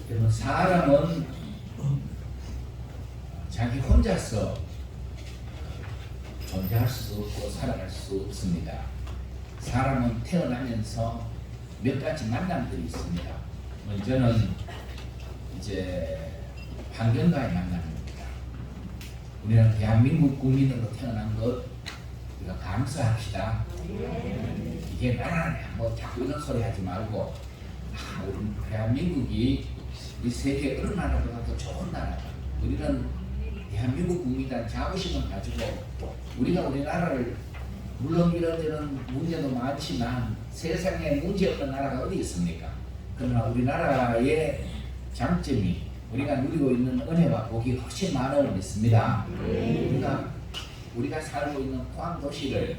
그러면 사람은 자기 혼자서 존재할 수 없고 살아갈 수 없습니다. 사람은 태어나면서 몇 가지 만남들이 있습니다. 먼저는 이제 환경과의 만남입니다. 우리는 대한민국 국민으로 태어난 것 우리가 감사합시다. 이게 나라냐 뭐 자꾸 이런 소리 하지 말고 우리 대한민국이 이 세계 어느 나라보다도 좋은 나라다. 우리는 대한민국 국민이란 자부심을 가지고 우리가 우리나라를 물론 이런 데는 문제도 많지만 세상에 문제 없는 나라가 어디 있습니까? 그러나 우리나라의 장점이 우리가 누리고 있는 은혜와 복이 훨씬 많음을 믿습니다. 우리가 살고 있는 포항 도시를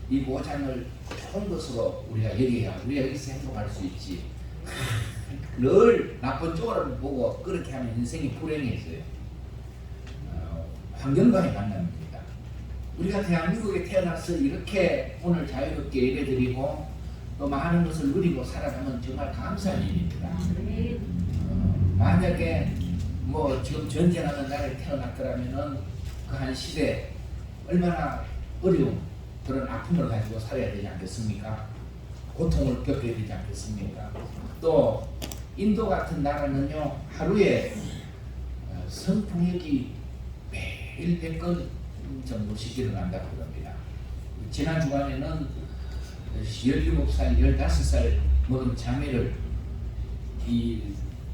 이 모장을 좋은 것으로 우리가 여겨야 우리가 여기서 행복할 수 있지. 늘 나쁜 쪽으로 보고 그렇게 하면 인생이 불행해져요. 환경과의 만남입니다. 우리가 대한민국에 태어나서 이렇게 오늘 자유롭게 예배드리고 또 많은 것을 누리고 살아가면 정말 감사한 일입니다. 만약에 뭐 지금 전쟁하는 나라에 태어났더라면은 그 한 시대 얼마나 어려운 그런 아픔을 가지고 살아야 되지 않겠습니까? 고통을 겪어야 되지 않겠습니까? 또 인도 같은 나라는요 하루에 성폭력이 매일 100건 정도씩 일어난다고 합니다. 지난 주간에는 17살, 15살 먹은 자매를 이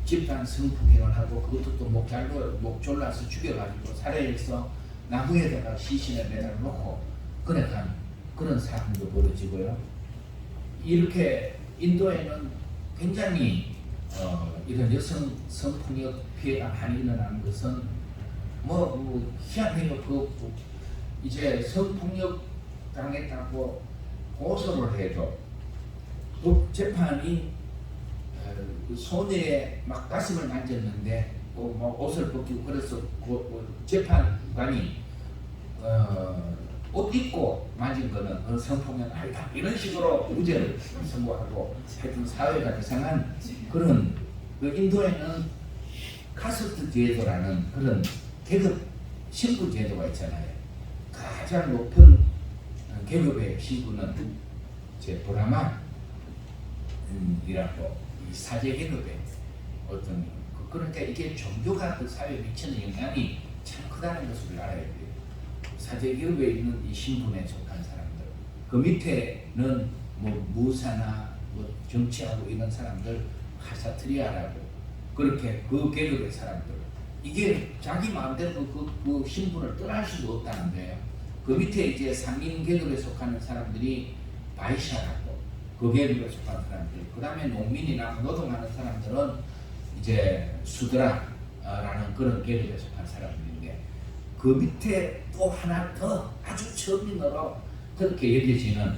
집단 성폭행을 하고 그것도 또 목 졸라서 죽여가지고 살해해서 나무에다가 시신을 매달아 놓고 그래간 그런 사건도 벌어지고요. 이렇게 인도에는 굉장히 이런 여성 성폭력 피해가 많이 일어나는 것은 뭐 희한해요. 이제 성폭력 당했다고 고소를 해도 또 재판이 소녀의 막 가슴을 만졌는데 뭐 옷을 벗기고 그래서 재판관이 옷 입고 만진 거는 성폭력 아니다 이런 식으로 무죄를 선고하고 하여튼 사회가 이상한 그런 인도에는 카스트 제도라는 그런 계급 신분 제도가 있잖아요. 가장 높은 계급의 신분은 제 브라만이라고 이 사제 계급의 어떤 그러니까 이게 종교가 그 사회에 미치는 영향이 참 크다는 것을 알아야 돼요. 사제 계급에 있는 이 신분에 속한 사람들, 그 밑에는 뭐 무사나 뭐 정치하고 이런 사람들 하사트리아라고 그렇게 그 계급의 사람들 이게 자기 마음대로 그 신분을 떠날 수도 없다는 거예요. 그 밑에 이제 상인 계급에 속하는 사람들이 바이샤라고 그 계급에 속한 사람들, 그 다음에 농민이나 노동하는 사람들은 이제 수드라라는 그런 계급에 속한 사람들인데 그 밑에 또 하나 더 아주 처음으로 그렇게 여겨지는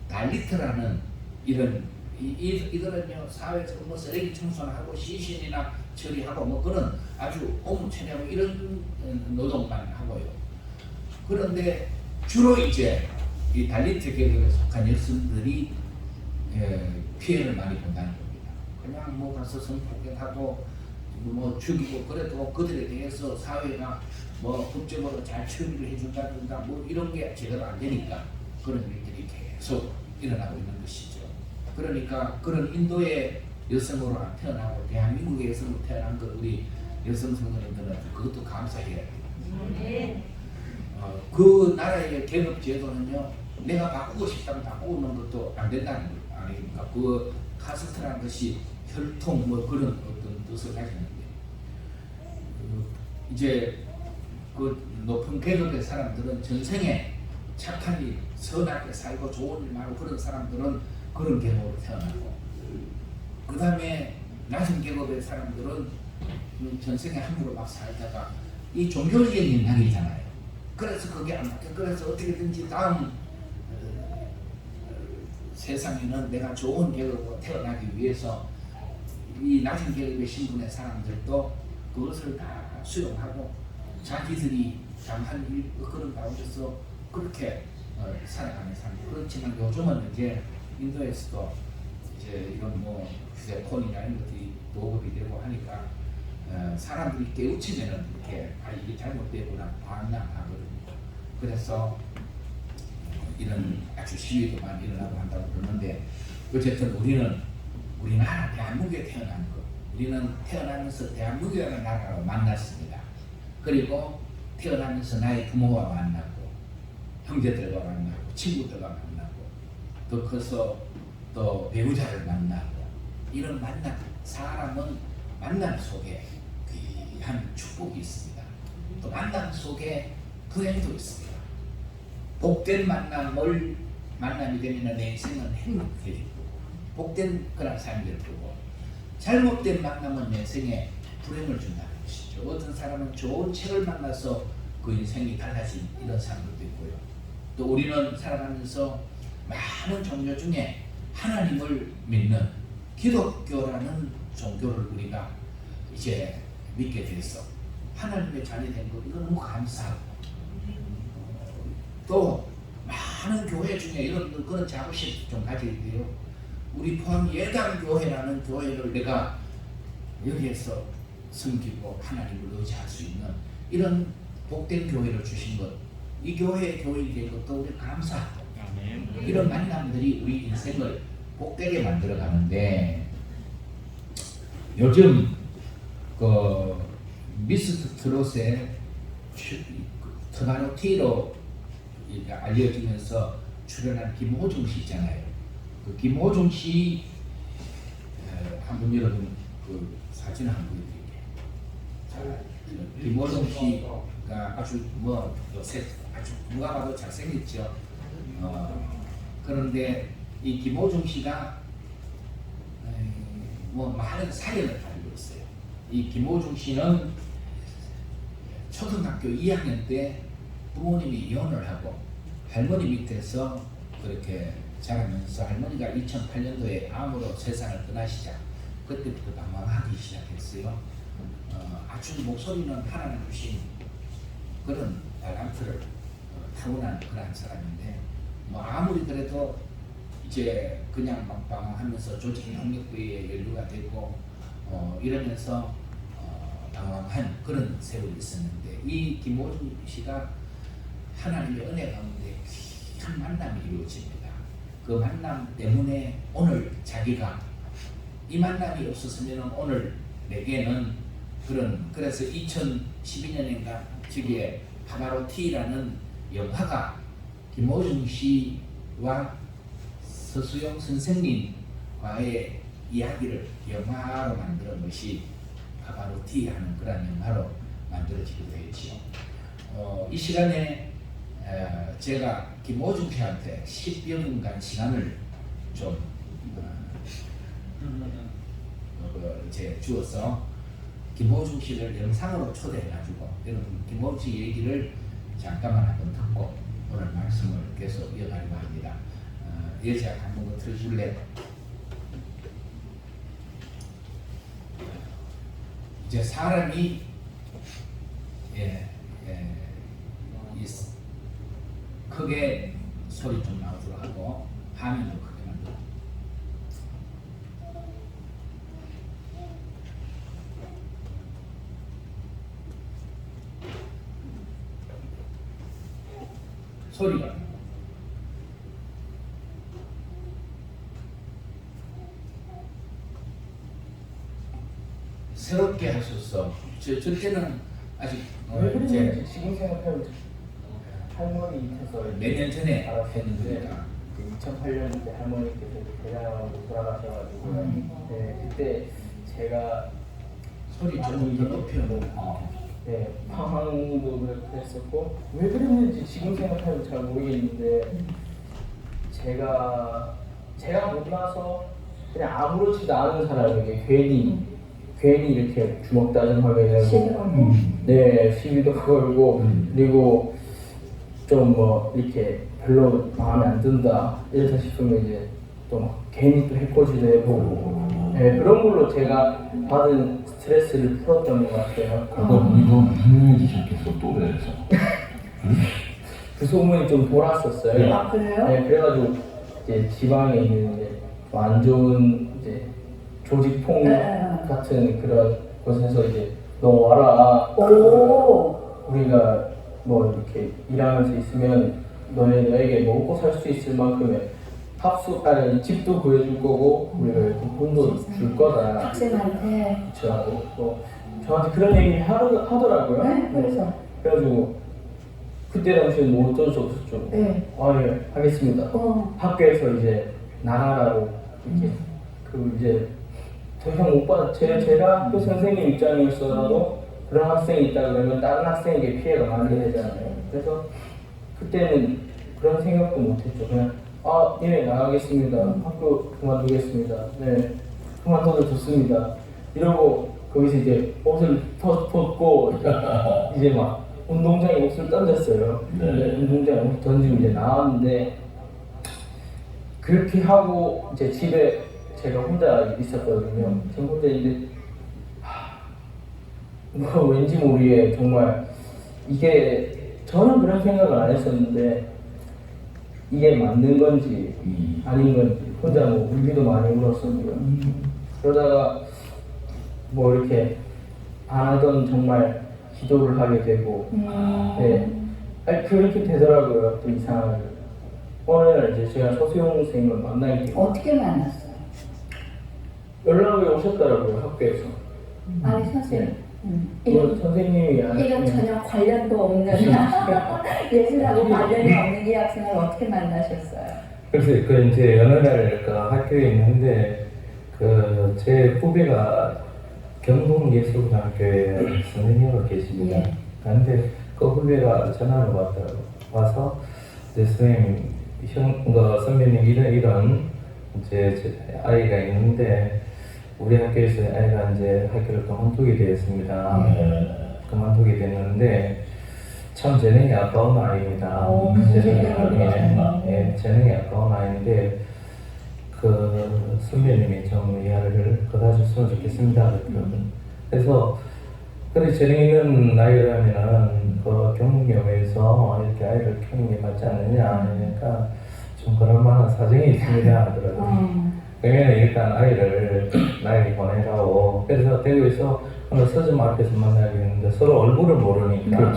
달리트라는 이들은요 사회에서 뭐 쓰레기 청소하고 시신이나 처리하고 뭐 그런 아주 업무처리하고 이런 노동만 하고요. 그런데 주로 이제 이 달리트 계급에 속한 여성들이 피해를 많이 본다는 겁니다. 그냥 뭐 가서 성폭행하고 뭐 죽이고 그래도 그들에 대해서 사회가 뭐 법적으로 잘 처리를 해준다든가 뭐 이런 게 제대로 안 되니까 그런 일들이 계속 일어나고 있는 것이죠. 그러니까 그런 인도의 여성으로 태어나고 대한민국의 여성으로 태어난 것 우리 여성 성도님들은 그것도 감사해야 돼요. 그 나라의 계급 제도는요 내가 바꾸고 싶다면 바꾸는 것도 안 된다는 거 아닙니까? 그 카스트라는 것이 혈통 뭐 그런 어떤 뜻을 가지는데 이제 그 높은 계급의 사람들은 전생에 착한 일, 선하게 살고 좋은 일 하고 그런 사람들은 그런 계급으로 태어나고 그 다음에 낮은 계급의 사람들은 전생에 함부로 막 살다가 이 종교적인 영향이잖아요. 그래서 그게 안 맞게 그래서 어떻게든지 다음 세상에는 내가 좋은 계급으로 태어나기 위해서 이 낮은 계급의 신분의 사람들도 그것을 다 수용하고 자기들이 잘한 일 그런 가운데서 그렇게 살아가는 사람. 그렇지만 요즘은 이제 인도에서도 이제 이런 뭐 휴대폰이나 이런 것들이 보급이 되고 하니 하니까 사람들이 깨우치면은 이렇게 이게 잘못되구나 반항하거든요. 그래서 이런 아주 시위도 많이 일어나고 한다고 그러는데 어쨌든 우리나라 대한민국에 태어난 거, 우리는 태어나면서 대한민국이라는 나라로 만났습니다. 그리고 태어나면서 나의 부모와 만나고 형제들과 만나고 친구들과 만나고 더 커서 또 배우자를 만나고 이런 사람은 만남 속에 귀한 축복이 있습니다. 또 만남 속에 불행도 있습니다. 복된 만남이 되면 내 인생은 행복해지고 복된 그런 삶이 될 거고 잘못된 만남은 내 인생에 불행을 준다는 것이죠. 어떤 사람은 좋은 책을 만나서 그 인생이 달라진 이런 사람들도 있고요. 또 우리는 살아가면서 많은 종교 중에 하나님을 믿는 기독교라는 종교를 우리가 이제 믿게 돼서 하나님의 자녀 된 거 이거 너무 감사하고 또 많은 교회 중에 이런 그런 자부심 좀 가지게 돼요. 우리 포항 예당교회라는 교회를 내가 여기에서 섬기고 하나님을 의지할 수 있는 이런 복된 교회를 주신 것, 이 교회의 교인이 된 것도 우리 감사하고 이런 만남들이 우리 인생을 복되게 만들어 가는데 요즘 그 미스터 트롯의 트바노티로 알려지면서 출연한 김호중 씨 있잖아요. 그 김호중 씨 한번 여러분 그 사진 한번 보여드릴게요. 김호중 씨가 아주 요새 아주 누가 봐도 잘생겼죠. 그런데 이 김호중 씨가 많은 사연을 가지고 있어요. 이 김호중 씨는 초등학교 2학년 때 부모님이 이혼을 하고 할머니 밑에서 그렇게 자라면서 할머니가 2008년도에 암으로 세상을 떠나시자 그때부터 방황하기 시작했어요. 아주 목소리는 하나님 주신 그런 탤런트를 타고난 그런 사람인데 아무리 그래도 이제 그냥 막 방황하면서 조직협력부에 연루가 되고 이러면서 방황한 그런 세월이 있었는데 이 김호중 씨가 하나님의 은혜 가운데 귀한 만남이 이루어집니다. 그 만남 때문에 오늘 자기가 이 만남이 없었으면 오늘 내게는 그래서 2012년인가 저기에 파바로티라는 영화가 김호중 씨와 서수영 선생님과의 이야기를 영화로 만드는 것이 파바로티 하는 그런 영화로 만들어지게 되었지요. 이 시간에 제가 김호중 씨한테 10여 분간 시간을 좀 이제 주어서 김호중 씨를 영상으로 초대해가지고 여러분 김호중 씨 얘기를 잠깐만 한번 듣고 오늘 말씀을 계속 이어가려고 합니다. 예자 한번 틀어줄래? 이제 사람이 크게 소리 좀 나오도록 하고 화면을 크게 만들어. 소리가 새롭게 하셔서 저때는 아직 이제 지금 생각하면 할머니 밑에서 몇 년 전에 알았었는데 2008년 때 할머니께서 대장암으로 돌아가셔가지고 네, 그때 제가 소리 조금 더 높여. 네, 방황도 그랬었고 왜 그랬는지 지금 생각하면 잘 모르겠는데 제가 못나서 그냥 아무렇지도 않은 사람에게 괜히 이렇게 주먹 다짐하게 되고 시비도 걸고 그리고 좀 이렇게 별로 마음에 안 든다 이래서 싶으면 이제 또 막 괜히 또 해코지도 해보고 그런 걸로 제가 받은 스트레스를 풀었던 것 같아요. 그거 유명해지셨겠어 또 그래서. 그 소문이 좀 돌았었어요. 아 그래요? 네, 그래가지고 이제 지방에 있는 이제 안 좋은 이제 조직폭 네. 같은 그런 곳에서 이제 너 와라. 오. 우리가 뭐 이렇게 일하면서 있으면 너에게 먹고 살 수 있을 만큼의 아니 집도 구해줄 거고 우리가 이렇게 돈도 줄 거다. 학생한테. 그렇죠. 또 저한테 그런 얘기 하더라고요. 네, 그래서. 그래가지고 그때 당시에 뭐 어쩔 수 없었죠. 네. 아, 예, 하겠습니다. 학교에서 이제 나가라고 이렇게 그 이제 더 이상 못 받아 제가 학교 선생님 입장이었어도 그런 학생이 있다 그러면 다른 학생에게 피해가 많이 되잖아요. 그래서 그때는 그런 생각도 못했죠. 그냥 예, 나가겠습니다. 학교 그만두겠습니다. 네, 그만둬도 좋습니다. 이러고 거기서 이제 옷을 벗고 이제 막 운동장에 옷을 던졌어요. 네. 운동장에 옷을 던지고 이제 나왔는데 그렇게 하고 이제 집에 제가 혼자 있었거든요. 저 혼자 이제 뭐 왠지 모르게 정말 이게 저는 그런 생각을 안 했었는데 이게 맞는 건지 아닌 건지 혼자 뭐 울기도 많이 울었었고요. 그러다가 뭐 이렇게 안 하던 정말 기도를 하게 되고 네. 아니 그렇게 되더라고요. 또 이상하게 어느 날 이제 제가 서수영 선생님을 만나게 되고 어떻게 만났어요? 연락이 오셨더라고요. 학교에서. 아니 선생님. 뭐 선생님이 이런 전혀 관련도 없는 예술하고 관련이 없는 이 학생을 어떻게 만나셨어요? 글쎄, 그 이제 어느 날 그 학교에 있는데 그 제 후배가 경북예술고등학교에 선생님으로 계십니다. 예. 그런데 그 후배가 전화를 왔더라고. 와서 이제 선생님, 그 선배님 이런 이제 제 아이가 있는데 우리 학교에서 아이가 이제 학교를 그만두게 되었습니다. 그만두게 됐는데 참 재능이 아까운 아이입니다. 재능이 아까운 아이인데 그 선배님이 좀 이해를 거둬줬으면 좋겠습니다. 그래서 그래 재능 있는 아이라면은 그 경력에서 이렇게 아이를 키우는 게 맞지 않느냐 그러니까 좀 그럴 만한 사정이 있습니다 하더라고요. 그러면 일단 아이를 나에게 보내라고. 그래서 대구에서 어느 서점 앞에서 만나게 했는데 서로 얼굴을 모르니까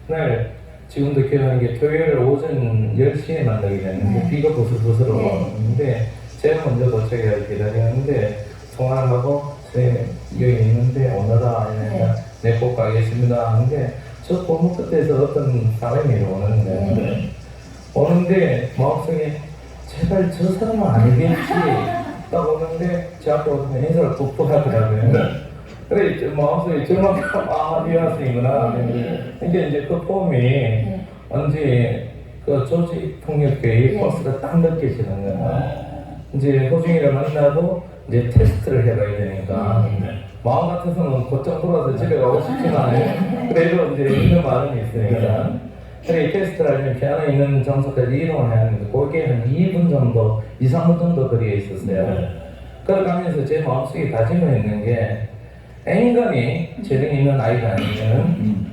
그날 지금도 기억하는 게 토요일 오전 10시에 만나게 됐는데 비가 부슬부슬 오는데 제가 먼저 도착해서 기다렸는데 통화를 하고 선생님 여기 있는데 오너라 이러니까 네, 꼭 가겠습니다 하는데 저 골목 끝에서 어떤 사람이 오는데 오는데 마음속에 제발 저 사람은 아니겠지 딱 오는데 제 앞에 오면 인사를 뚝뚝 하더라고요. 그래 마음속에 저만큼 이 학생이구나. 근데 이제 그 폼이 언제 그 조직폭력배의 버스가 딱 느껴지는 거야. 이제 호중이를 만나고 이제 테스트를 해봐야 되니까 마음 같아서는 곧장 돌아서 집에 가고 싶지만 그래도 이제 있는 마음이 있으니까 그래 테스트를 하면 피아노 있는 장소까지 이동을 해야 하는데 거기에 한 2분 정도, 2, 3분 정도 거리에 있었어요. 그러가면서 제 마음속에 다짐을 했는 게 인간이 재능 있는 아이가 아니면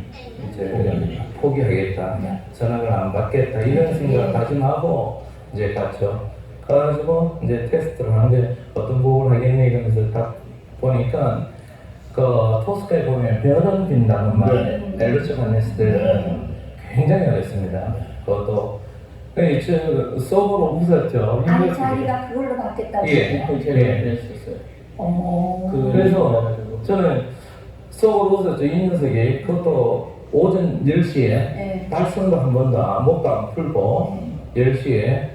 이제 포기하겠다, 전학을 안 받겠다 이런 생각을 다짐하고 이제 갔죠. 가가지고 이제 테스트를 하는데 어떤 곡을 하겠니 이러면서 딱 보니까 그 토스카에 보면 별은 빈다는 말, 엘르츠 반네스들은 굉장히 어렵습니다. 그것도 저 속으로 웃었죠. 아니 자기가 그걸로 받겠다고. 제가 그랬었어요. 그래서 저는 속으로 웃었죠. 이 녀석이 그것도 오전 10시에 발성도 한 번도 목도 안 풀고 10시에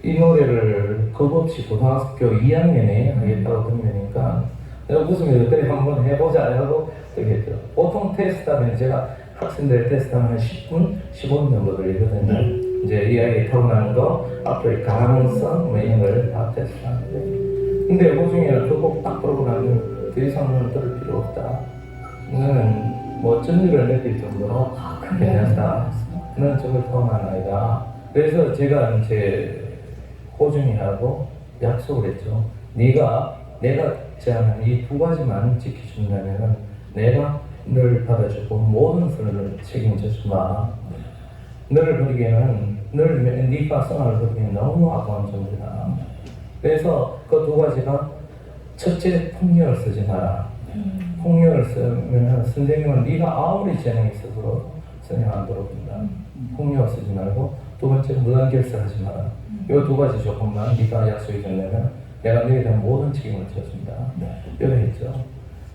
이 노래를 겁 없이 고등학교 2학년에 하겠다고 들으니까 내가 웃으면서 그래 한번 해보자 하고 그랬죠. 보통 테스트하면 제가 학생들 테스트하면 한 10분, 15분 정도 걸리거든요. 이제 이 아이의 타고나는 거, 앞으로의 가능성, 뭐 이런 걸 다 테스트하는데 근데 호중이는 그거 딱 부르고 나면 더 이상은 들을 필요 없다. 너는 뭐 어쩐 일을 느낄 정도로 괜찮다. 너는 저걸 타고난 아이다. 그래서 제가 이제 호중이하고 약속을 했죠. 내가 제안한 이 두 가지만 지켜준다면 내가 널 받아주고 모든 것을 책임져 주마. 너를 버리기에는 네가 성을 버리기에는 너무 아까운 존재다. 그래서 그 두 가지가 첫째 폭력을 쓰지 마라. 폭력을 쓰면 선생님은 네가 아무리 재능이 있어도 선생님 안 들어본다. 폭력을 쓰지 말고 두 번째 무단결석하지 마라. 이 두 가지 조건만 네가 약속이 된다면 내가 너에 대한 모든 책임을 져준다. 이렇게 했죠.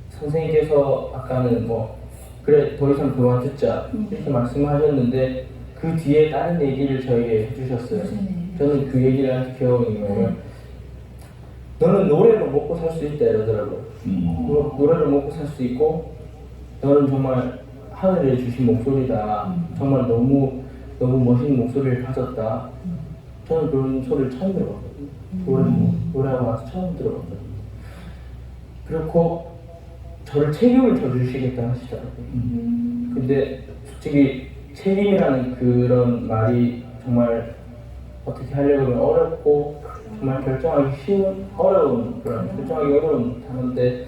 선생님께서 아까는 뭐 그래 더 이상 그만 듣자 이렇게 말씀하셨는데 그 뒤에 다른 얘기를 저에게 해주셨어요. 저는 그 얘기를 아직 기억이 있는 너는 노래로 먹고 살 수 있다 이러더라고요. 노래로 먹고 살 수 있고 너는 정말 하늘에 주신 목소리다. 정말 너무 멋있는 목소리를 가졌다. 저는 그런 소리를 처음 들어봤거든요. 노래하고 나서 처음 들어봤거든요. 그렇고 저를 책임을 져주시겠다 하시더라고요. 근데 솔직히 책임이라는 그런 말이 정말 어떻게 하려고 하면 어렵고 정말 결정하기 쉬운 어려운 그런 결정하기 어려운 단어인데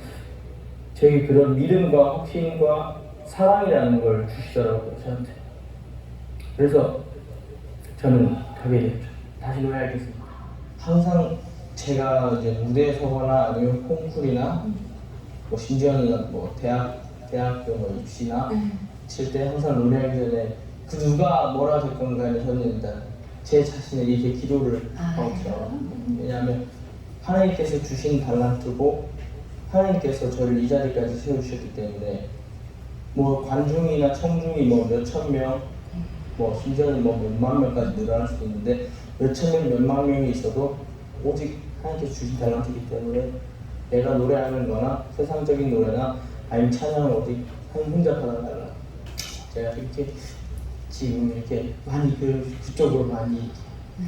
제게 그런 믿음과 확신과 사랑이라는 걸 주시더라고요 저한테. 그래서 저는 가게 됐죠. 다시 노래하겠습니다. 항상 제가 이제 무대에 서거나 아니면 콩쿨이나 뭐 심지어는 뭐 대학교 뭐 입시나 칠 때 항상 노래하기 전에 그 누가 뭐라 됐건 간에 저는 일단 제 자신에게 기도를 하고 들어요. 왜냐하면 하나님께서 주신 달란트고 하나님께서 저를 이 자리까지 세워주셨기 때문에 뭐 관중이나 청중이 뭐 몇천 명, 뭐 심지어는 뭐 몇만 명까지 늘어날 수 있는데 몇천 명, 몇만 명이 있어도 오직 하나님께서 주신 달란트이기 때문에 내가 노래하는 거나 세상적인 노래나 아니면 찬양을 어디 한 혼자 받아달라. 제가 이렇게 지금 이렇게 많이 그쪽으로 많이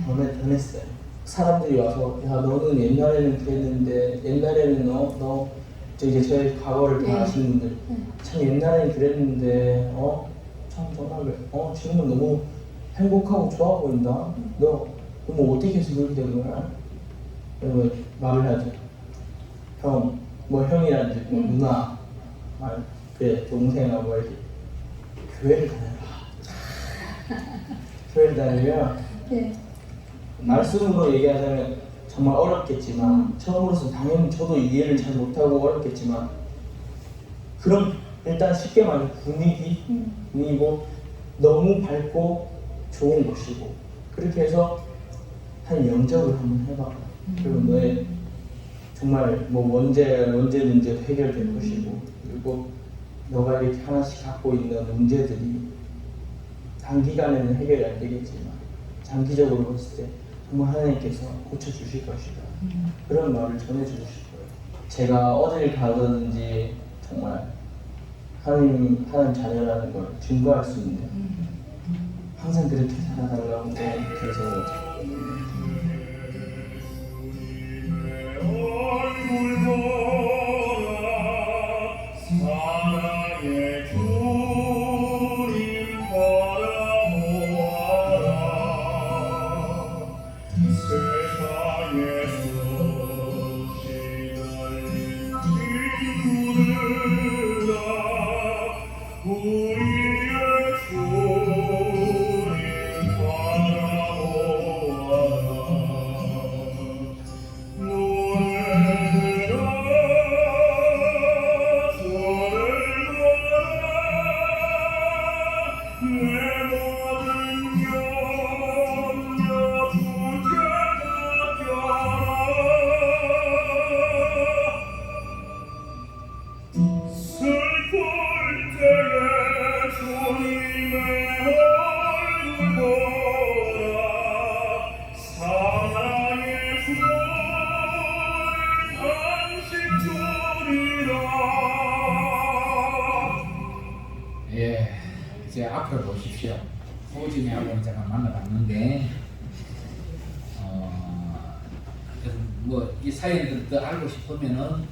변했어요. 사람들이 와서 야 너는 옛날에는 그랬는데 옛날에는 너 이제 저의 과거를 다 아시는 분들 참 옛날에는 그랬는데 참 정말 지금은 너무 행복하고 좋아 보인다. 너 뭐 어떻게 해서 그렇게 된 거야? 그러면 말을 하죠. 형, 뭐 형이라든지 뭐 누나, 그래 동생아 뭐 이렇게 교회를 다녀라. 교회를 다니면 말씀으로 얘기하자면 정말 어렵겠지만 처음으로서 당연히 저도 이해를 잘 못하고 어렵겠지만 그럼 일단 쉽게 말해 분위기고 너무 밝고 좋은 곳이고 그렇게 해서 한 영접을 한번 해봐. 그리고 너의 정말 뭐 문제 문제도 해결될 것이고 그리고 너가 이렇게 하나씩 갖고 있는 문제들이 단기간에는 해결이 안 되겠지만 장기적으로 봤을 때 정말 하나님께서 고쳐주실 것이다. 그런 말을 전해주실 거예요. 제가 어딜 가든지 정말 하나님 자녀라는 걸 증거할 수 있는 항상 그렇게 살아달라고 그래서 이제 앞으로 보십시오. 호진이하고는 제가 만나봤는데 뭐 이 사연들을 더 알고 싶으면은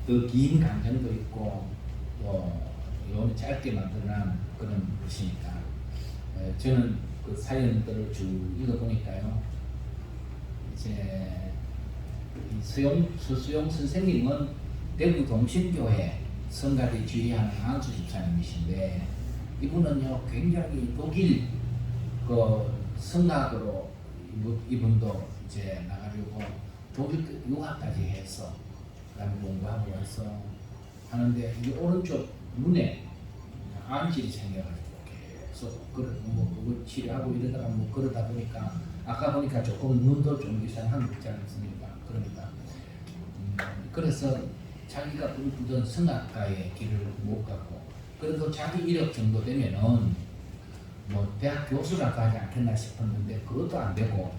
더 긴 감정도 있고 또 요 짧게 만들어낸 그런 것이니까 저는 그 사연들을 쭉 읽어보니까요. 이제 수수용 선생님은 대구 동신교회 성가대 지휘하는 안수 집사님이신데 이분은요 굉장히 독일 그 성악으로 이분도 이제 나가지고 독일 유학까지 해서 그다음에 공부하고 와서 하는데 이게 오른쪽 눈에 암질이 생겨가지고 계속 그거 치료하고 이러다가 뭐 그러다 보니까 아까 보니까 조금 눈도 좀 이상한 거 있지 않습니까? 그러니까 그래서 자기가 꿈꾸던 성악가의 길을 못 가고 그래도 자기 이력 정도 되면은 뭐 대학 교수가 가지 않겠나 싶었는데 그것도 안 되고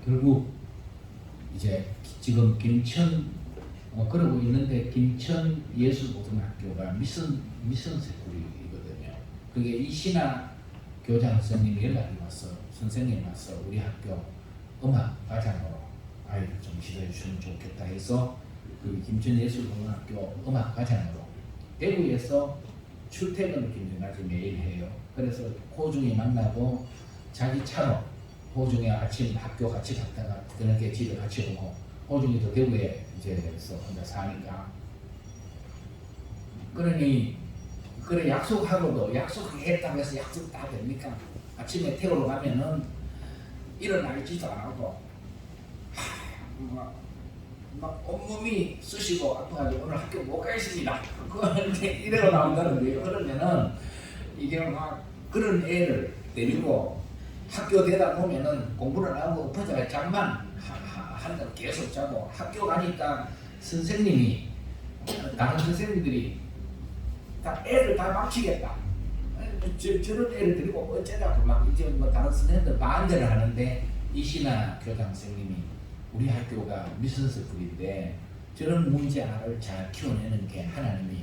결국 이제 지금 김천 그러고 있는데 김천 예술고등학교가 미션 스쿨이거든요. 그게 이신아 교장 선생님이 연락이 왔어. 선생님 와서 우리 학교 음악 과장으로 아이를 좀 지도해 주시면 좋겠다 해서 그 김천 예술고등학교 음악 과장으로 대구에서 출퇴근을 김정아지 매일 해요. 그래서 호중이 만나고 자기 차로 호중이 아침 학교 같이 갔다가 저녁에 집에 같이 오고 호중이도 대구에 이제서 혼자 사니까 그러니 그래 약속하고도 약속했다고 해서 약속 다 됩니까? 아침에 태우러 가면은 일어나지도 않고 막 온몸이 쑤시고 아파가지고 오늘 학교 못 가겠습니다. 이래로 나온다는 거예요. 그러면은 이게 막 그런 애를 데리고 학교 되다 보면은 공부를 안 하고 엎어져가 잠만 한다고 계속 자고 학교 가니까 선생님이 다른 선생님들이 다 애를 다 막치겠다. 저런 애를 데리고 어쩌자고 막 이제 뭐 다른 선생님들 반대를 하는데 이신아 교장 선생님이 우리 학교가 미션 스쿨인데 저런 문제아를 잘 키워내는 게 하나님이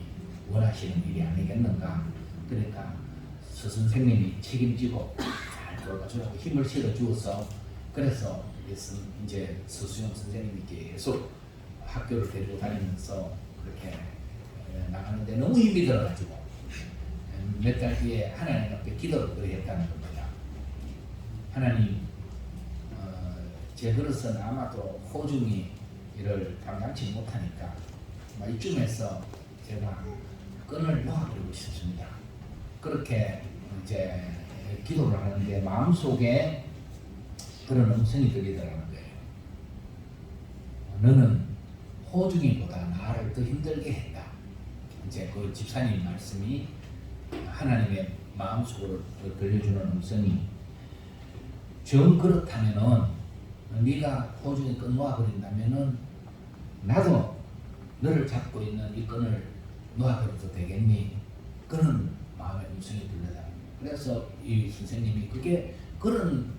원하시는 일이 아니겠는가. 그러니까 서 선생님이 책임지고 잘 돌봐주라고 힘을 실어주어서 그래서 이제 서수영 선생님이 계속 학교를 데리고 다니면서 그렇게 나가는데 너무 힘이 들어가지고 몇 달 뒤에 하나님 앞에 기도를 했다는 겁니다. 하나님 제 그릇은 아마도 호중이 이를 감당치 못하니까 이쯤에서 제가 끈을 놓아버리고 싶습니다. 그렇게 이제 기도를 하는데 마음속에 그런 음성이 들리더라는 거예요. 너는 호중이보다 나를 더 힘들게 했다. 이제 그 집사님 말씀이 하나님의 마음속으로 들려주는 음성이 정 그렇다면은 네가 호중이 끈 놓아버린다면은 나도 너를 잡고 있는 이 끈을 놓아버려도 되겠니? 그런 마음의 음성이 들려다. 그래서 이 선생님이 그게 그런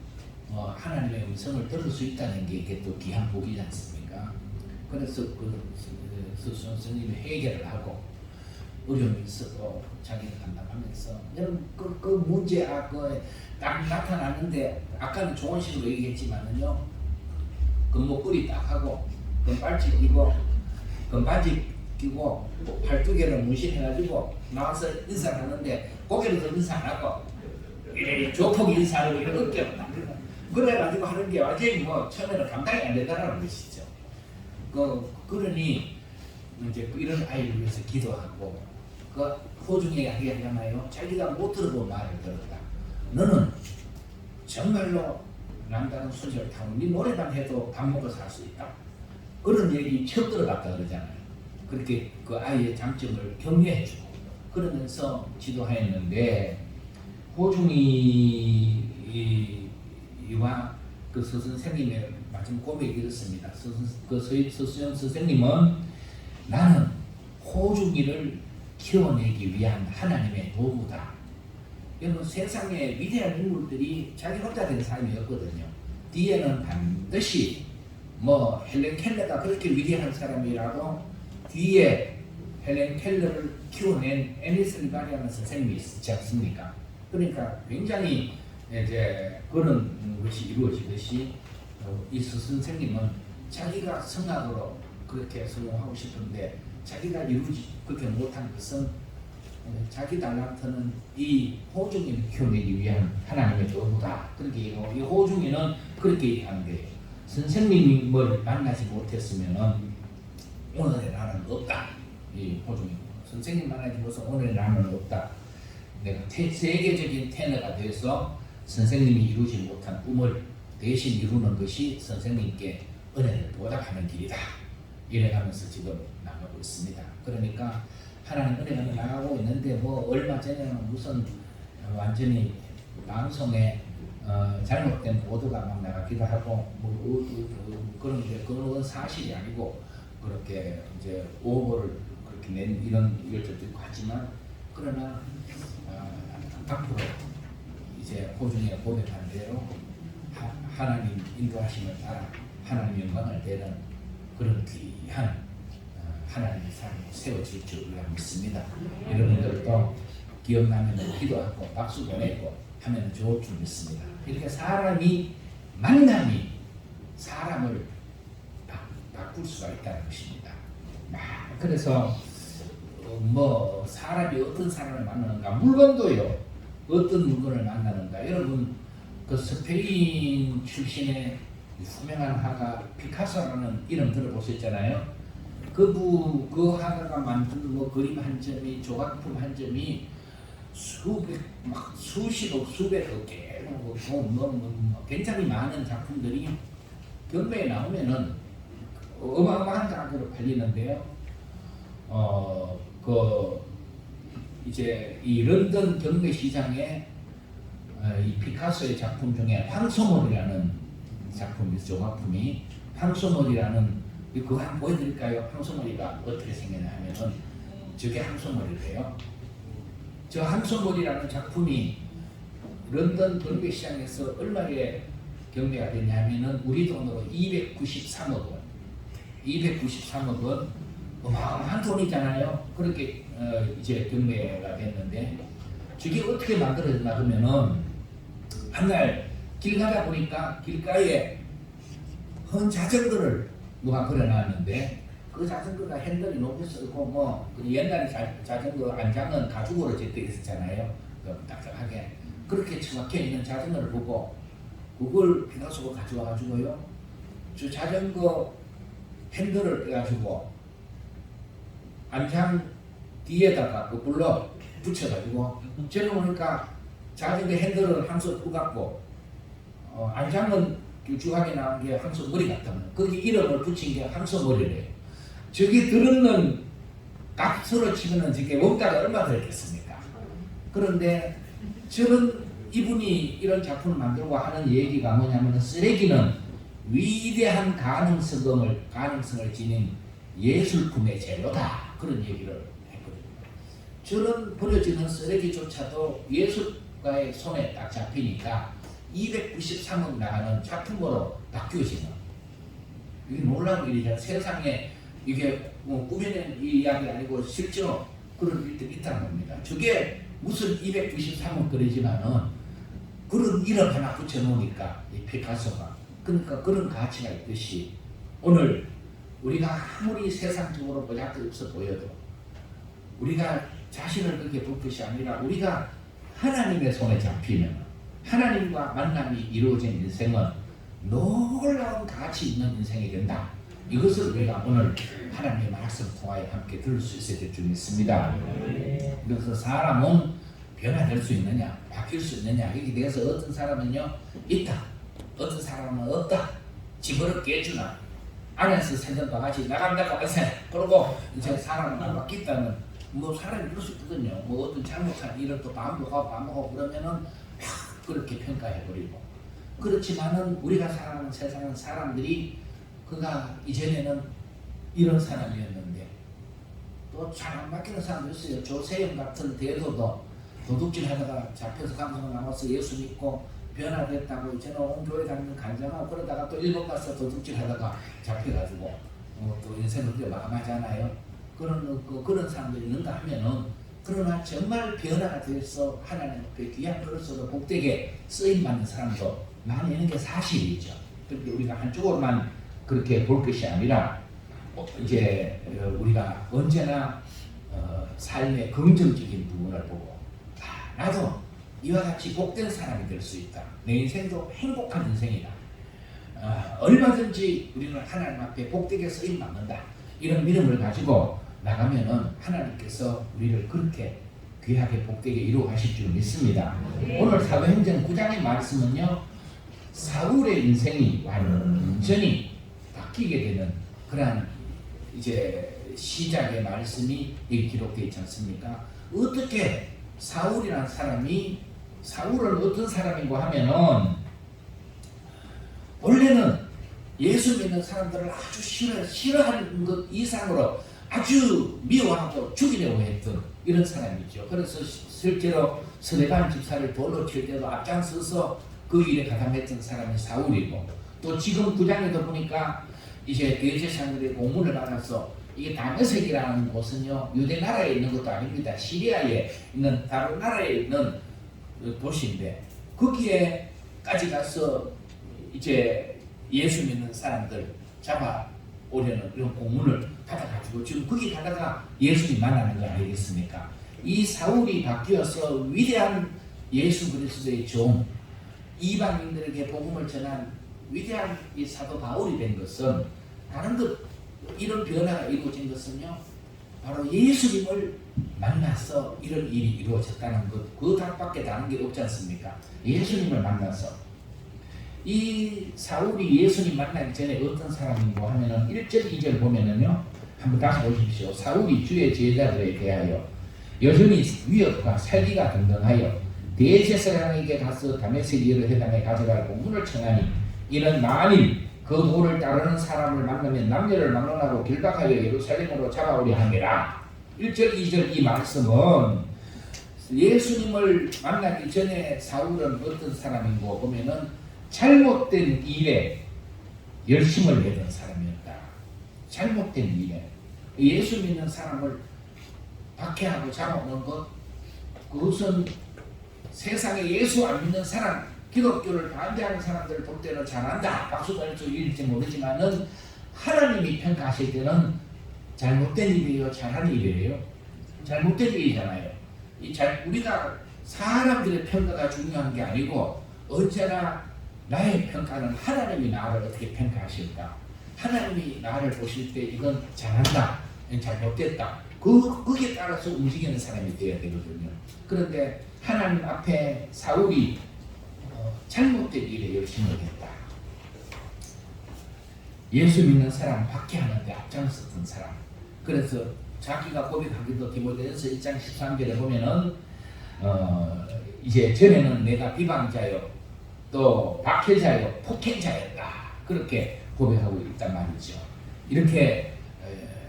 하나님의 음성을 들을 수 있다는 게 이게 또 귀한 복이지 않습니까? 그래서 그 선생님이 해결을 하고 어려움이 있어도 자기가 감당하면서 여러분 그 문제가 딱 나타났는데 아까는 좋은 식으로 얘기했지만은요 금목걸이 딱 하고 금발찌 끼고 금바지 끼고 팔뚝에는 문신해가지고 나와서 인사를 하는데 고개를 인사 안 하고 조폭 인사를 이런 어깨로 딱 그래가지고 하는 게 완전히 뭐 처음에는 감당이 안 되다라는 것이죠. 그러니 이제 이런 아이를 위해서 기도하고 그 호중이 이야기하잖아요. 자기가 못 들어본 말을 들었다. 너는 정말로 남다른 소리를 타고 네 노래방 해도 밥 먹고 살 수 있다. 그런 얘기 처음 들어갔다 그러잖아요. 그렇게 그 아이의 장점을 격려해주고 그러면서 지도하였는데 호중이와 그 서선생님의 마지막 고백이 이렇습니다. 서수영 선생님은 나는 호중이를 키워내기 위한 하나님의 도구다. 여러분 세상에 위대한 인물들이 자기 혼자 된 사람이었거든요. 뒤에는 반드시 뭐 헬렌 켈러가 그렇게 위대한 사람이라도 뒤에 헬렌 켈러를 키워낸 애니스 리바리아는 선생님이 있지 않습니까? 그러니까 굉장히 이제 그런 것이 이루어지듯이 이 선생님은 자기가 성악으로 그렇게 성공하고 싶은데 자기가 이루지 그렇게 못한 것은 자기 달란트는 이 호중이를 키워내기 위한 하나님의 도구다. 그렇게 이 호중이는 그렇게 얘기하는 거예요. 선생님을 만나지 못했으면은 오늘의 나는 없다. 이 호중이 선생님 만나지 못해서 오늘의 나는 없다. 내가 세계적인 테너가 돼서 선생님이 이루지 못한 꿈을 대신 이루는 것이 선생님께 은혜를 보답하는 길이다. 이래가면서 지금 나가고 있습니다. 그러니까 하나님 은혜가 나가고 있는데 뭐 얼마 전에는 무슨 완전히 방송에 잘못된 보도가 막 나가기도 하고 뭐 그런데 그건 사실이 아니고 그렇게 이제 오보를 그렇게 낸 이런 일들도 있고 하지만 그러나 앞으로 이제 호중에 고백한 대로 하나님 인도하심을 따라 하나님 영광을 되는 그런 귀한 하나님의 삶을 세워질 줄 믿습니다. 여러분들도 기억나면 기도하고 박수 보내고 하면 좋을 줄 믿습니다. 이렇게 만남이 사람을 바꿀 수가 있다는 것입니다. 그래서 뭐 사람이 어떤 사람을 만나는가, 물건도요 어떤 물건을 만나는가. 여러분 그 스페인 출신의 유명한 화가 피카소라는 이름 들어보셨잖아요. 그 화가가 만든 뭐 그림 한 점이, 조각품 한 점이 수십억, 수백억 개, 굉장히 많은 작품들이 경매에 나오면은 어마어마한 가격으로 팔리는데요. 이제 이 런던 경매 시장에 이 피카소의 작품 중에 황소몰이라는 작품이 조각품이 황소몰이라는 그거 한번 보여드릴까요? 황소몰이가 어떻게 생겼냐 하면은 저게 황소몰이래요. 저 황소몰이라는 작품이 런던 경매 시장에서 얼마에 경매가 됐냐면은 우리 돈으로 293억 원. 293억 원 어마어마한 돈이잖아요. 그렇게 이제 경매가 됐는데 저게 어떻게 만들어졌나 그러면은 한날 길 가다 보니까 길가에 헌 자전거를 누가 걸어놨는데 그 자전거가 핸들이 높여서 뭐 옛날에 자전거 안장은 가죽으로 제때 있었잖아요. 딱딱하게 그렇게 처박혀 있는 자전거를 보고 그걸 피카소가 가져와가지고요. 저 자전거 핸들을 빼가지고 안장 뒤에다가 그 불러 붙여가지고 저는 보니까 자전거 핸들은 항상 뿌갖고 안장은 길쭉하게 나온 게 항소 머리 같다면 거기 이름을 붙인 게 항소 머리래요. 저기 들었는 값으로 치면은 저게 원가가 얼마 들었겠습니까? 그런데 저는 이분이 이런 작품을 만들고 하는 얘기가 뭐냐면 쓰레기는 위대한 가능성을 지닌 예술품의 재료다. 그런 얘기를 했거든요. 저런 버려지는 쓰레기조차도 예술가의 손에 딱 잡히니까 293억 나가는 작품으로 바뀌어지는 이게 놀라운 일이잖아요. 세상에 이게 뭐 꾸며낸 이야기 아니고 실제로 그런 일들이 있다는 겁니다. 저게 무슨 293억 그러지만은 그런 이름 하나 붙여놓으니까 이 피카소가 그러니까 그런 가치가 있듯이 오늘 우리가 아무리 세상적으로 보잘것 없어 보여도 우리가 자신을 그렇게 볼 것이 아니라 우리가 하나님의 손에 잡히면 하나님과 만남이 이루어진 인생은 놀라운 가치 있는 인생이 된다. 이것을 우리가 오늘 하나님의 말씀 통하여 함께 들을 수 있어야 될 줄 믿습니다. 그래서 사람은 변화될 수 있느냐, 바뀔 수 있느냐, 여기 대해서 어떤 사람은요 있다, 어떤 사람은 없다. 징그럽게 해주나 안에서 생전과 같이 나간다고 하세요. 그러고 이제 사람은 안 바뀌었다는 뭐 사람이 그럴 수 있거든요. 뭐 어떤 잘못한 일을 또 반복하고 그러면은 그렇게 평가해버리고 그렇지만은 우리가 살아가는 세상은 사람들이 그가 이전에는 이런 사람이었는데 또 잘 안 바뀌는 사람도 있어요. 조세영 같은 대도도 도둑질 하다가 잡혀서 감옥에 나와서 예수 믿고 변화됐다고 이제는 온 교회 다니는 간장하고 그러다가 또 일본 가서 도둑질 하다가 잡혀가지고 또 인생을 그렇게 마감하잖아요. 그런 사람들이 있는가 하면은 그러나 정말 변화가 돼서 하나님 앞에 귀한 그릇으로 복되게 쓰임받는 사람도 많이 있는 게 사실이죠. 그런데 우리가 한쪽으로만 그렇게 볼 것이 아니라 이제 우리가 언제나 삶의 긍정적인 부분을 보고 나도 이와 같이 복된 사람이 될 수 있다. 내 인생도 행복한 인생이다. 얼마든지 우리는 하나님 앞에 복되게 쓰임받는다. 이런 믿음을 가지고 나가면은 하나님께서 우리를 그렇게 귀하게 복되게 이루어가실 줄 믿습니다. 오늘 사도행전 9장의 말씀은요, 사울의 인생이 완전히 바뀌게 되는 그러한 이제 시작의 말씀이 여기 기록되어 있지 않습니까? 어떻게 사울이라는 사람이 사울은 어떤 사람인고 하면은 원래는 예수 믿는 사람들을 아주 싫어하는 것 이상으로 아주 미워하고 죽이려고 했던 이런 사람이죠. 그래서 실제로 스데반 집사를 돌로 칠 때도 앞장서서 그 일에 가담했던 사람이 사울이고, 또 지금 9장에도 보니까 이제 대제사장들의 공문을 받아서 이게 다메섹이라는 곳은요 유대 나라에 있는 것도 아닙니다. 시리아에 있는 다른 나라에 있는 도시인데 거기에까지 가서 이제 예수 믿는 사람들 잡아오려는 이런 공문을 받아가지고 지금 거기 가다가 예수님 만나는 거 아니겠습니까? 이 사울이 바뀌어서 위대한 예수 그리스도의 종, 이방인들에게 복음을 전한 위대한 이 사도 바울이 된 것은 다른 것, 이런 변화가 이루어진 것은요 바로 예수님을 만나서 이런 일이 이루어졌다는 것, 그 답밖에 다른 게 없지 않습니까? 예수님을 만나서. 이 사울이 예수님 만나기 전에 어떤 사람인고 하면은 1절 2절 보면은요 한번 다시 보십시오. 사울이 주의 제자들에 대하여 여전히 위협과 살기가 등등하여 대제사장에게 가서 다메섹 예루살렘에 가져갈 공문을 청하니 이는 만일 그 도를 따르는 사람을 만나면 남녀를 막론하고 길박하여 예루살렘으로 잡아오려 함이라. 1절 2절 이 말씀은 예수님을 만나기 전에 사울은 어떤 사람인고 보면은 잘못된 일에 열심을 내던 사람이었다. 잘못된 일에 예수 믿는 사람을 박해하고 잡아오는 것, 그것은 세상에 예수 안 믿는 사람, 기독교를 반대하는 사람들 볼 때는 잘한다, 박수 받을 수 일일지 모르지만은 하나님이 평가하실 때는 잘못된 일이에요, 잘한 일이에요? 잘못된 일이잖아요. 우리가 사람들의 평가가 중요한 게 아니고 언제나 나의 평가는 하나님이 나를 어떻게 평가하실까? 하나님이 나를 보실 때 이건 잘한다, 잘못됐다, 거기에 따라서 움직이는 사람이 되어야 되거든요. 그런데 하나님 앞에 사울이 잘못된 일에 열심을 했다. 예수 믿는 사람 박해하는데 앞장섰던 사람. 그래서 자기가 고백하기도 디모데전서 1장 13절에 보면은 이제 전에는 내가 비방자요, 또 박해자요, 폭행자였다, 그렇게 고백하고 있단 말이죠. 이렇게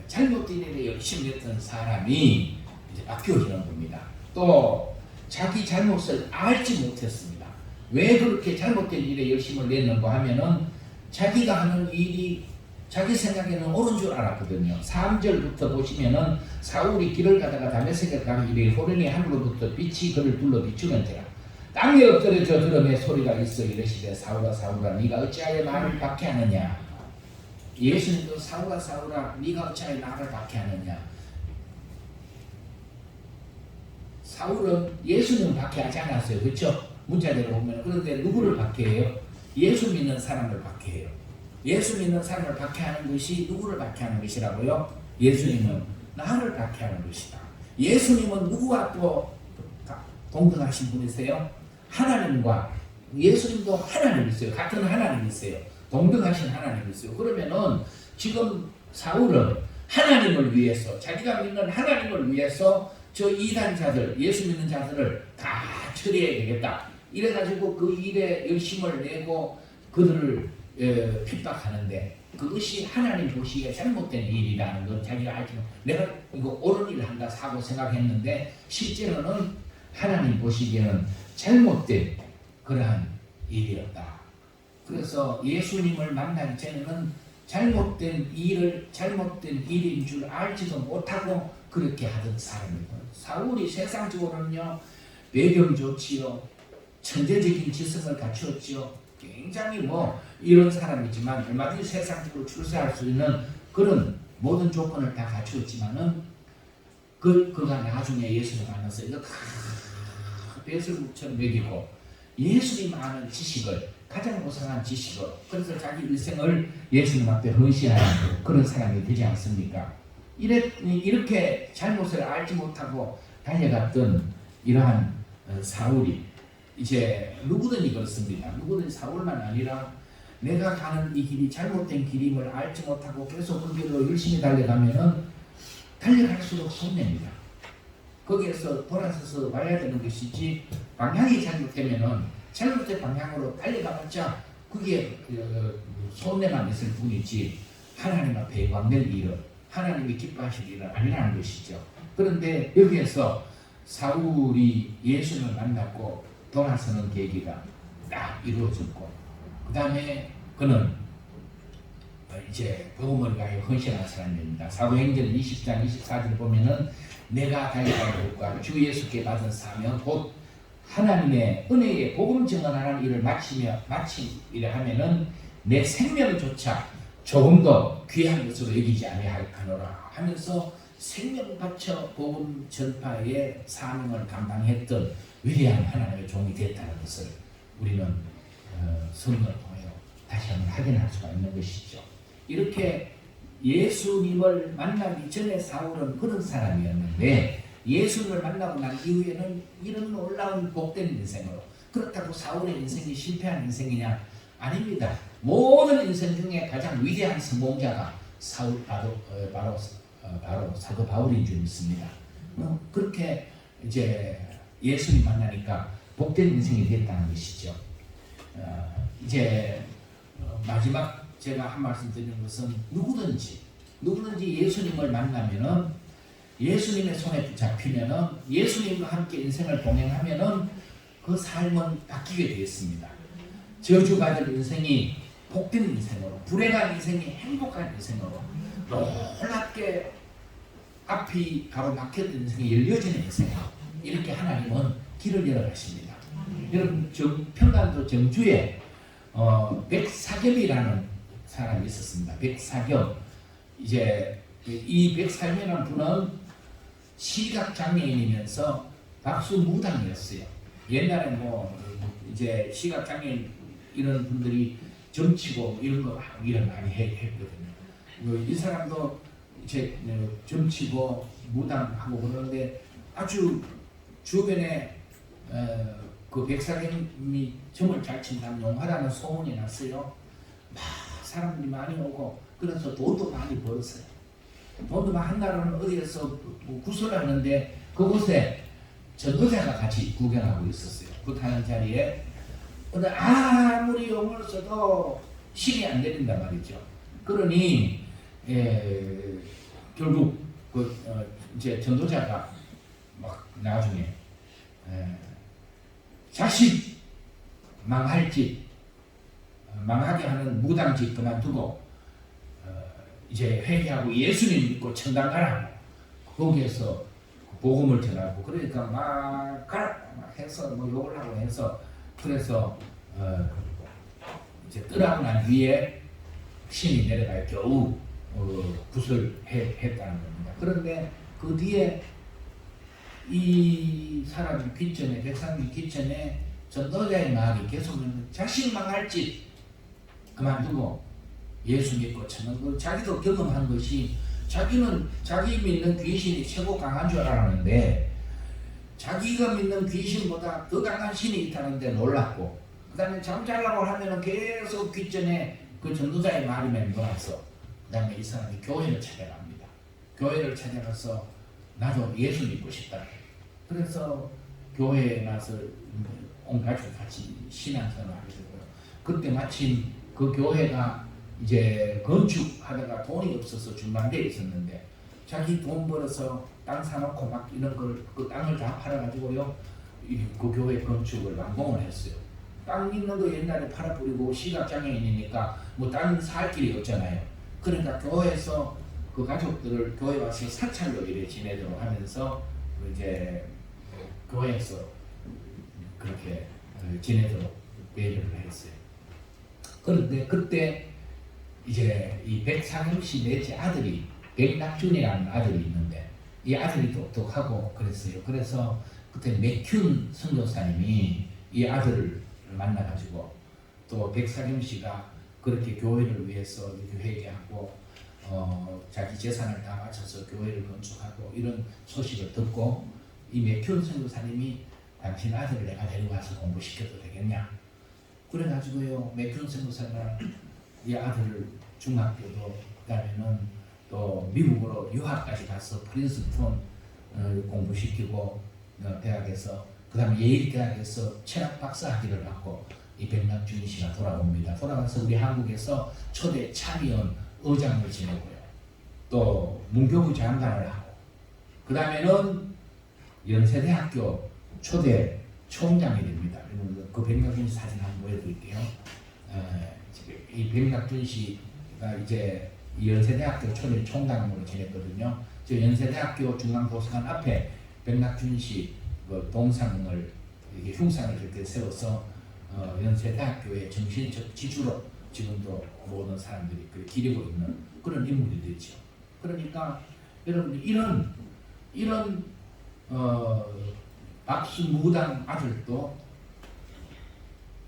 잘못된 일에 열심히 했던 사람이 이제 바뀌어지는 겁니다. 또 자기 잘못을 알지 못했습니다. 왜 그렇게 잘못된 일에 열심을 냈는가 하면은 자기가 하는 일이 자기 생각에는 옳은 줄 알았거든요. 3절부터 보시면은 사울이 길을 가다가 다메섹에 가기를 호련히 하늘로부터 빛이 그를 둘러 비추는 때라. 땅에 엎드려져 들음에 소리가 있어 이르시되 사울아 사울아 네가 어찌하여 나를 박해하느냐. 예수님도 사울아 사울아 네가 어찌하여 나를 박해하느냐. 사울은 예수님 박해하지 않았어요. 그렇죠? 문자대로 보면. 그런데 누구를 박해해요? 예수 믿는 사람을 박해해요. 예수 믿는 사람을 박해하는 것이 누구를 박해하는 것이라고요? 예수님은 나를 박해하는 것이다. 예수님은 누구와 또 동등하신 분이세요? 하나님과. 예수님도 하나님이세요. 같은 하나님이세요. 동등하신 하나님이세요. 그러면은 지금 사울은 하나님을 위해서, 자기가 믿는 하나님을 위해서 저 이단자들, 예수 믿는 자들을 다 처리해야 되겠다. 이래가지고 그 일에 열심을 내고 그들을 핍박하는데 그것이 하나님 보시기에 잘못된 일이라는 건 자기가 알지만 내가 이거 옳은 일을 한다 사고 생각했는데 실제로는 하나님 보시기에는 잘못된 그러한 일이었다. 그래서 예수님을 만나기 전에는 잘못된 일인 줄 알지도 못하고 그렇게 하던 사람입니다. 사울이 세상적으로는요 배경 좋지요, 천재적인 지성을 갖추었지요, 굉장히 이런 사람이지만 얼마든지 세상적으로 출세할 수 있는 그런 모든 조건을 다 갖추었지만은 그가 나중에 예수를 만나서 이거 다 배설물처럼 먹이고 예수님 아는 지식을, 가장 고상한 지식을, 그래서 자기 일생을 예수님 앞에 헌신하는 그런 사람이 되지 않습니까? 이렇게 잘못을 알지 못하고 달려갔던 이러한 사울이 이제 누구든지 그렇습니다. 누구든지 사울만 아니라 내가 가는 이 길이 잘못된 길임을 알지 못하고 계속 그 길로 열심히 달려가면은 달려갈수록 손해입니다. 거기에서 돌아서서 와야 되는 것이지, 방향이 잘못되면은 잘못된 방향으로 달려가봤자 그게 손해만 있을 뿐이지 하나님 앞에 영광될 일은, 하나님이 기뻐하실 일은 아니라는 것이죠. 그런데 여기에서 사울이 예수를 만났고 돌아서는 계기가 딱 이루어졌고, 그 다음에 그는 이제 복음을 위하여 헌신한 사람입니다. 사도행전 20장 24절 보면은 내가 달려간 곳과 주 예수께 받은 사명 곧 하나님의 은혜의 복음 증언하는 일을 마치리라 하면은 내 생명조차 조금 더 귀한 것으로 여기지 아니하노라 하면서 생명 바쳐 복음 전파의 사명을 감당했던 위대한 하나님의 종이 됐다는 것을 우리는 성경을 통해 다시 한번 확인할 수가 있는 것이죠. 이렇게 예수님을 만나기 전에 사울은 그런 사람이었는데 예수님을 만나고 난 이후에는 이런 놀라운 복된 인생으로, 그렇다고 사울의 인생이 실패한 인생이냐? 아닙니다. 모든 인생 중에 가장 위대한 성공자가 바로 사도 바울인 줄 믿습니다. 그렇게 이제 예수님 만나니까 복된 인생이 됐다는 것이죠. 이제 마지막 제가 한 말씀 드리는 것은 누구든지 예수님을 만나면은, 예수님의 손에 붙잡히면은, 예수님과 함께 인생을 동행하면은 그 삶은 바뀌게 되었습니다. 저주받은 인생이 복된 인생으로, 불행한 인생이 행복한 인생으로, 놀랍게 앞이 가로막혔던 인생이 열려지는 인생으로, 이렇게 하나님은 길을 열어가십니다. 여러분, 평안도 정주에 백사겸이라는 사람이 있었습니다. 백사겸. 이제 이 백사겸이라는 분은 시각 장애인이면서 박수 무당이었어요. 옛날에 이제 시각 장애인 이런 분들이 점치고 이런 거 일을 많이 했거든요. 이 사람도 이제 점치고 무당하고 그러는데 아주 주변에 그 백사겸이 점을 잘 친다면 용하다는 소문이 났어요. 막 사람들이 많이 오고, 그래서 돈도 많이 벌었어요. 돈도 막 한 날은 어디에서 구슬하는데 그곳에 전도자가 같이 구경하고 있었어요. 굿하는 자리에 아무리 용을 써도 신이 안 내린단 말이죠. 그러니 결국 이제 전도자가 막 나중에 자식 망할 짓, 망하게 하는 무당짓 그만두고 이제 회개하고 예수님 믿고 천당 가라고 거기에서 복음을 전하고, 그러니까 막 가라 막 해서 욕을 하고 해서, 그래서 이제 떠나고 난 뒤에 신이 내려가요. 겨우 구슬했다는 겁니다. 그런데 그 뒤에 이 사람이 귀천에, 백상이 귀천에 전도자의 말이 계속 자식 망할 짓 그만두고 예수 믿고 천국, 자기도 경험한 것이, 자기는 자기 믿는 귀신이 최고 강한 줄 알았는데 자기가 믿는 귀신보다 더 강한 신이 있다는데 놀랐고, 그 다음에 잠자려고 하면 계속 귀전에 그 전도자의 말이 맴돌아서, 그 다음에 이 사람이 교회를 찾아갑니다. 교회를 찾아가서 나도 예수 믿고 싶다. 그래서 교회에 나서 온 가족 같이 신앙생활을 하게 되고요. 그때 마침 그 교회가 이제 건축하다가 돈이 없어서 중단되어 있었는데, 자기 돈 벌어서 땅 사놓고 막 이런 걸, 그 땅을 다 팔아가지고요, 그 교회 건축을 완공을 했어요. 땅 있는 거 옛날에 팔아버리고 시각장애인이니까 뭐 땅 살 길이 없잖아요. 그러니까 교회에서 그 가족들을 교회 와서 사찰로 이래 지내도록 하면서 이제 교회에서 그렇게 지내도록 배려를 했어요. 그런데 그때 이제 이 백상임 씨 넷째 아들이 백낙준이라는 아들이 있는데, 이 아들이 똑똑하고 그랬어요. 그래서 그때 맥균 선교사님이 이 아들을 만나가지고, 또 백상임 씨가 그렇게 교회를 위해서 이렇게 회개하고 자기 재산을 다 바쳐서 교회를 건축하고 이런 소식을 듣고, 이 맥균 선교사님이 당신 아들을 내가 데리고 와서 공부시켜도 되겠냐? 그래가지고요 맥균 목사가 이 아들을 중학교도 그다음에는 또 미국으로 유학까지 가서 프린스턴 공부시키고 대학에서 그다음에 예일 대학에서 철학 박사 학위를 받고 이 백낙준 씨가 돌아옵니다. 돌아와서 우리 한국에서 초대 참의원 의장을 지내고요. 또 문교부 장관을 하고 그다음에는 연세대학교 초대 총장이 됩니다. 그 백낙준 씨 사진 한번 보여드릴게요. 이 백낙준 씨가 이제 연세대학교 초대 총장으로 지냈거든요. 저 연세대학교 중앙도서관 앞에 백낙준 씨 그 동상을 이렇게 흉상을 이렇게 세워서 연세대학교의 정신적 지주로 지금도 모든 사람들이 기리고 있는 그런 인물이 되죠. 그러니까 여러분 이런 박수무당 아들도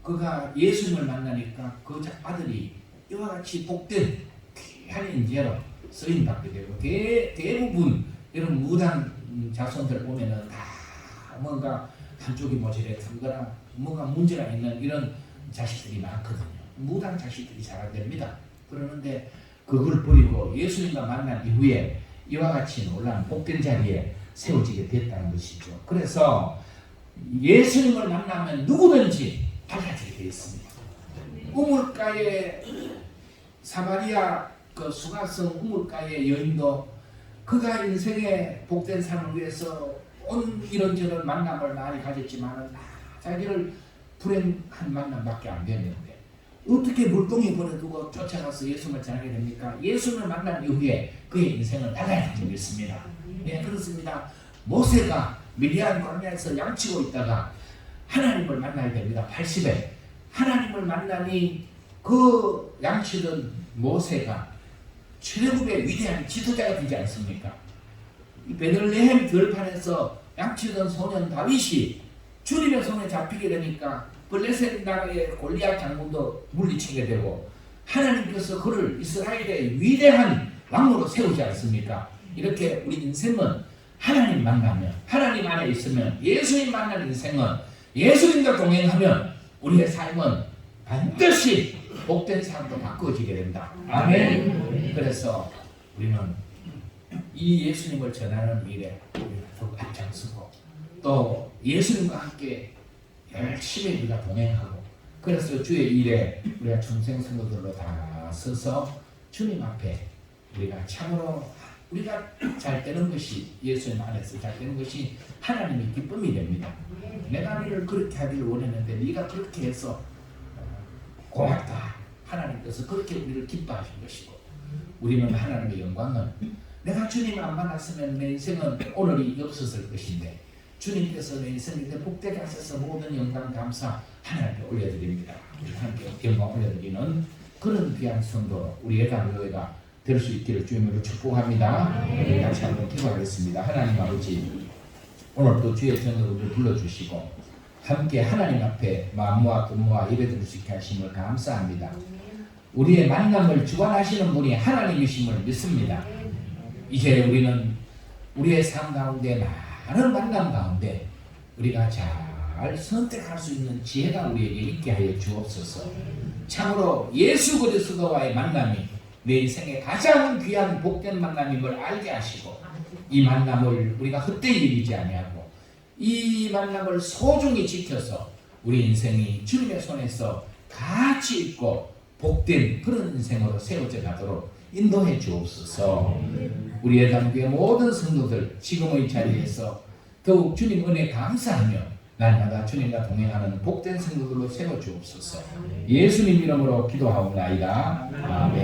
그가 예수님을 만나니까 그 아들이 이와 같이 복된 귀한 인재로 쓰임받게 되고 대부분 이런 무당 자손들 보면은 다 뭔가 한쪽이 모질에 든거나 뭔가 문제가 있는 이런 자식들이 많거든요. 무당 자식들이 잘 안 됩니다. 그러는데 그걸 버리고 예수님과 만난 이후에 이와 같이 놀라운 복된 자리에 세워지게 됐다는 것이죠. 그래서 예수님을 만나면 누구든지 달라지게 되어 있습니다. 우물가의 사마리아 그 수가성 우물가의 여인도 그가 인생의 복된 삶을 위해서 온 이런저런 만남을 많이 가졌지만 자기를 불행한 만남밖에 안 되는데 어떻게 물동이 버려두고 쫓아가서 예수님을 전하게 됩니까? 예수님을 만난 이후에 그의 인생은 달라지게 됐습니다. 네, 그렇습니다. 모세가 미디안 광야에서 양치고 있다가 하나님을 만나야 됩니다. 80에 하나님을 만나니 그 양치던 모세가 출애굽의 위대한 지도자가 되지 않습니까? 이 베들레헴 들판에서 양치던 소년 다윗이 주님의 손에 잡히게 되니까 블레셋 나라의 골리앗 장군도 물리치게 되고 하나님께서 그를 이스라엘의 위대한 왕으로 세우지 않습니까? 이렇게 우리 인생은 하나님 만나면 하나님 안에 있으면 예수님 만난 인생은 예수님과 동행하면 우리의 삶은 반드시 복된 삶으로 바꿔지게 된다. 아멘. 그래서 우리는 이 예수님을 전하는 일에 더욱 앞장서고 또 예수님과 함께 열심히 우리가 동행하고 그래서 주의 일에 우리가 중생 성도들로 다 서서 주님 앞에 우리가 참으로 우리가 잘 되는 것이 예수님 안에서 잘 되는 것이 하나님의 기쁨이 됩니다. 내가 너를 그렇게 하기를 원했는데 네가 그렇게 해서 고맙다. 하나님께서 그렇게 우리를 기뻐하신 것이고 우리는 하나님의 영광은 내가 주님을 안 만났으면 내 인생은 오늘이 없었을 것인데 주님께서 내 인생에 복되게 하셔서 모든 영광 감사 하나님께 올려드립니다. 우리 하나님께 영광 올려드리는 그런 귀한 성도 우리 예담교회가 될 수 있기를 주님으로 축복합니다. 우리 같이 한번 기도하겠습니다. 하나님 아버지 오늘도 주의 전으로 불러주시고 함께 하나님 앞에 마음과 근무와 예배드릴 수 있게 하심을 감사합니다. 우리의 만남을 주관하시는 분이 하나님이심을 믿습니다. 이제 우리는 우리의 삶 가운데 많은 만남 가운데 우리가 잘 선택할 수 있는 지혜가 우리에게 있게 하여 주옵소서. 참으로 예수 그리스도와의 만남이 내 인생의 가장 귀한 복된 만남임을 알게 하시고 이 만남을 우리가 헛되이 여기지 아니하고 이 만남을 소중히 지켜서 우리 인생이 주님의 손에서 같이 있고 복된 그런 인생으로 세워져 가도록 인도해 주옵소서. 우리의 담교의 모든 성도들 지금의 자리에서 더욱 주님 은혜 감사하며 날마다 주님과 동행하는 복된 성도들로 세워 주옵소서. 예수님 이름으로 기도하옵나이다. 아멘.